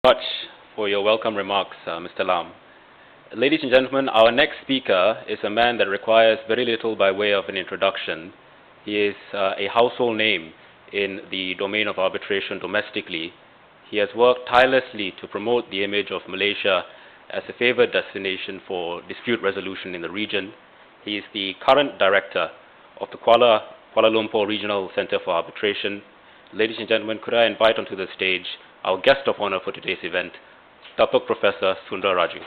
Much for your welcome remarks, Mr. Lam. Ladies and gentlemen, our next speaker is a man that requires very little by way of an introduction. He is a household name in the domain of arbitration domestically. He has worked tirelessly to promote the image of Malaysia as a favored destination for dispute resolution in the region. He is the current director of the Kuala Lumpur Regional Center for Arbitration. Ladies and gentlemen, could I invite onto the stage our guest of honor for today's event, Datuk Professor Sundra Rajoo.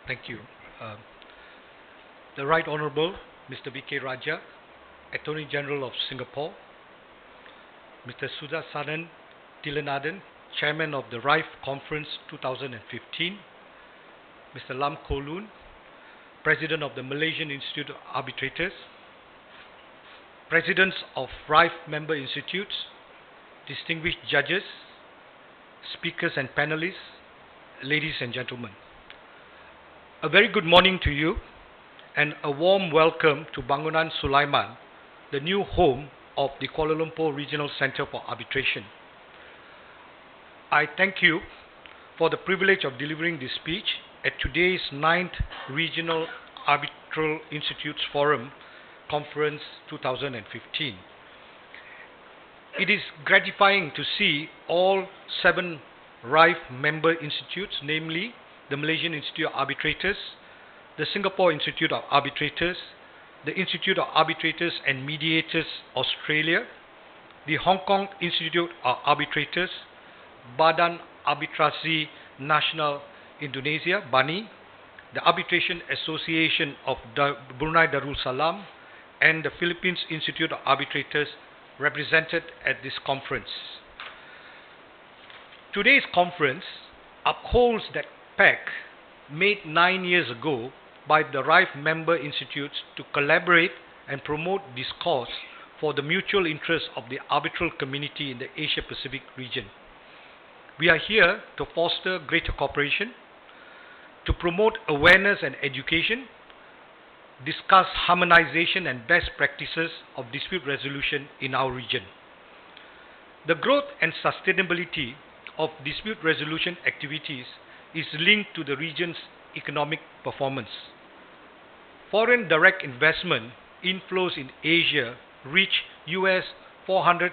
Thank you. The Right Honourable Mr. B.K. Raja, Attorney General of Singapore, Mr. Sudasanan Tilanathan, Chairman of the RAIF Conference 2015, Mr. Lam Kolun, President of the Malaysian Institute of Arbitrators, Presidents of RAIF member institutes, distinguished judges, speakers and panelists, ladies and gentlemen. A very good morning to you and a warm welcome to Bangunan Sulaiman, the new home of the Kuala Lumpur Regional Center for Arbitration. I thank you for the privilege of delivering this speech at today's 9th Regional Arbitral Institutes Forum Conference 2015. It is gratifying to see all 7 RAIF member institutes, namely the Malaysian Institute of Arbitrators, the Singapore Institute of Arbitrators, the Institute of Arbitrators and Mediators Australia, the Hong Kong Institute of Arbitrators, Badan Arbitrasi Nasional Indonesia, BANI, the Arbitration Association of Brunei Darussalam, and the Philippines Institute of Arbitrators represented at this conference. Today's conference upholds that pact made 9 years ago by the RAIF member institutes to collaborate and promote discourse for the mutual interest of the arbitral community in the Asia-Pacific region. We are here to foster greater cooperation, to promote awareness and education, discuss harmonization and best practices of dispute resolution in our region. The growth and sustainability of dispute resolution activities is linked to the region's economic performance. Foreign direct investment inflows in Asia reached US $440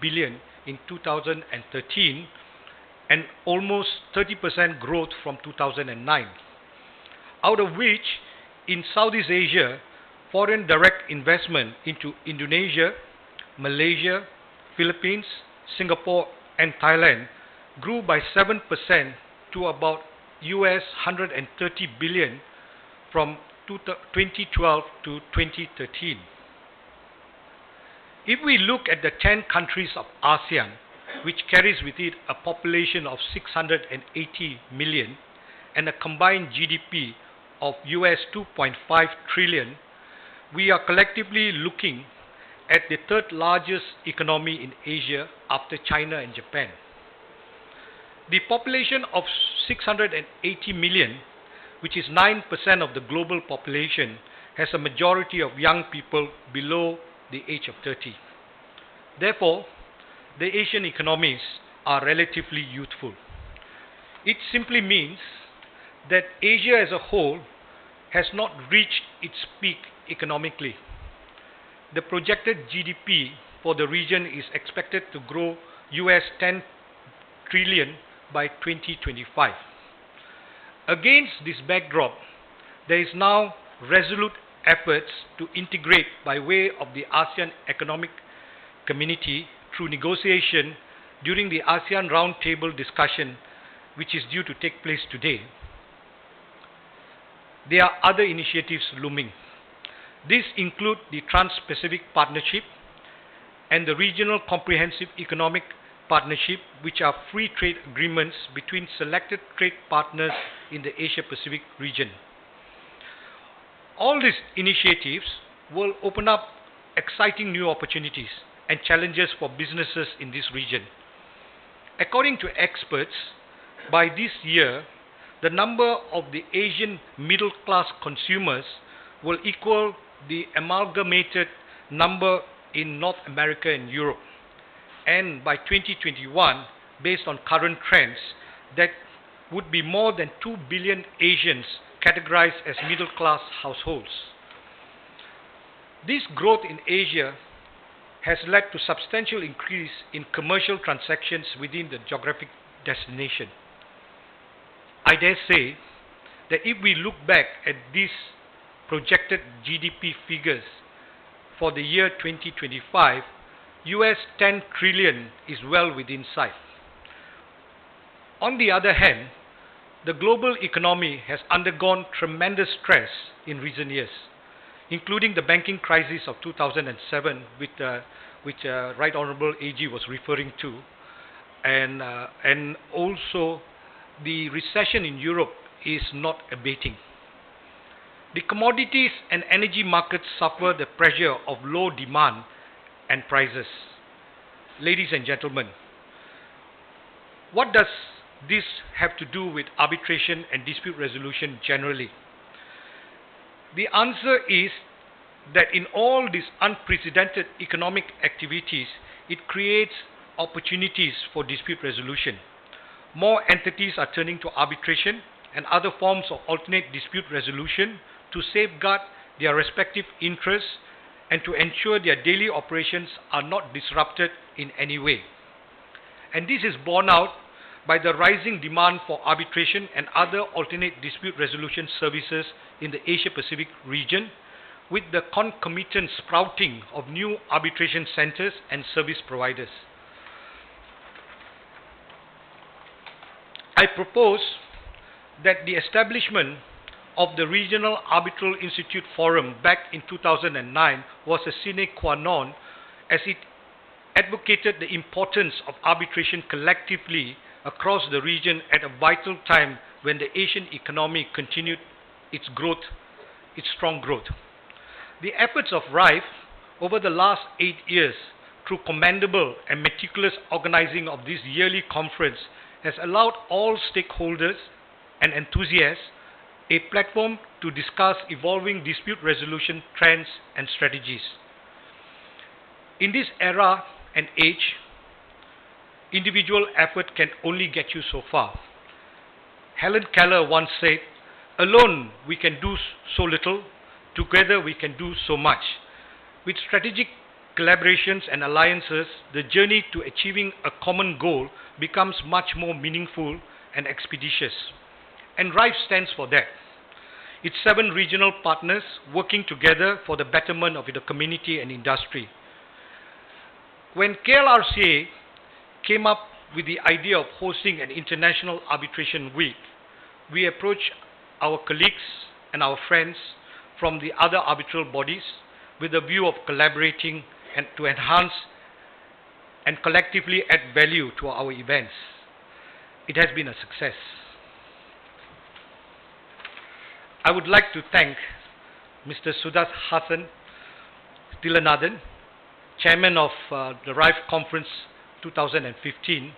billion in 2013 and almost 30% growth from 2009, out of which in Southeast Asia, foreign direct investment into Indonesia, Malaysia, Philippines, Singapore and Thailand grew by 7% to about US $130 billion from 2012 to 2013. If we look at the 10 countries of ASEAN, which carries with it a population of 680 million and a combined GDP of US 2.5 trillion, we are collectively looking at the 3rd largest economy in Asia after China and Japan. The population of 680 million, which is 9% of the global population, has a majority of young people below the age of 30. Therefore, the Asian economies are relatively youthful. It simply means that Asia as a whole has not reached its peak economically. The projected GDP for the region is expected to grow US 10 trillion by 2025. Against this backdrop, there is now resolute efforts to integrate by way of the ASEAN Economic Community through negotiation during the ASEAN Roundtable discussion, which is due to take place today. There are other initiatives looming. These include the Trans-Pacific Partnership and the Regional Comprehensive Economic Partnership, which are free trade agreements between selected trade partners in the Asia-Pacific region. All these initiatives will open up exciting new opportunities and challenges for businesses in this region. According to experts, by this year, the number of the Asian middle-class consumers will equal the amalgamated number in North America and Europe. And by 2021, based on current trends, that would be more than 2 billion Asians categorized as middle-class households. This growth in Asia has led to substantial increase in commercial transactions within the geographic destination. I dare say that if we look back at these projected GDP figures for the year 2025, US 10 trillion is well within sight. On the other hand, the global economy has undergone tremendous stress in recent years, including the banking crisis of 2007, which Right Honourable AG was referring to, and also the recession in Europe is not abating. The commodities and energy markets suffer the pressure of low demand and prices. Ladies and gentlemen, what does this have to do with arbitration and dispute resolution generally? The answer is that in all these unprecedented economic activities, it creates opportunities for dispute resolution. More entities are turning to arbitration and other forms of alternate dispute resolution to safeguard their respective interests and to ensure their daily operations are not disrupted in any way. And this is borne out by the rising demand for arbitration and other alternate dispute resolution services in the Asia-Pacific region, with the concomitant sprouting of new arbitration centers and service providers. I propose that the establishment of the Regional Arbitral Institute Forum back in 2009 was a sine qua non, as it advocated the importance of arbitration collectively across the region at a vital time when the Asian economy continued its strong growth. The efforts of RAIF over the last 8 years, through commendable and meticulous organizing of this yearly conference, has allowed all stakeholders and enthusiasts a platform to discuss evolving dispute resolution trends and strategies. In this era and age, individual effort can only get you so far. Helen Keller once said, "Alone we can do so little, together we can do so much." With strategic collaborations and alliances, the journey to achieving a common goal becomes much more meaningful and expeditious. And RAIF stands for that. Its 7 regional partners working together for the betterment of the community and industry. When KLRCA came up with the idea of hosting an International Arbitration Week, we approached our colleagues and our friends from the other arbitral bodies with a view of collaborating and to enhance and collectively add value to our events. It has been a success. I would like to thank Mr. Sudas Hassan Tilanathan, Chairman of the RAIF Conference 2015,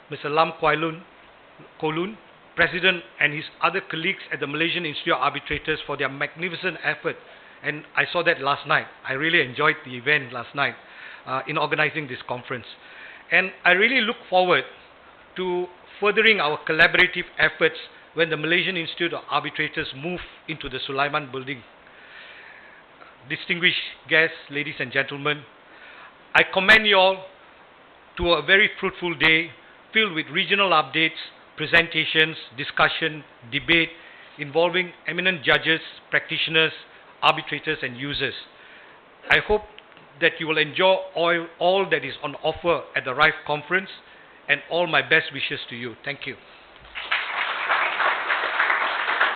Mr. Lam Kolun, President, and his other colleagues at the Malaysian Institute of Arbitrators for their magnificent effort. And I saw that last night. I really enjoyed the event last night in organizing this conference. And I really look forward to furthering our collaborative efforts when the Malaysian Institute of Arbitrators move into the Sulaiman building. Distinguished guests, ladies and gentlemen, I commend you all to a very fruitful day filled with regional updates, presentations, discussion, debate involving eminent judges, practitioners, arbitrators and users. I hope that you will enjoy all that is on offer at the RAIF conference, and all my best wishes to you. Thank you.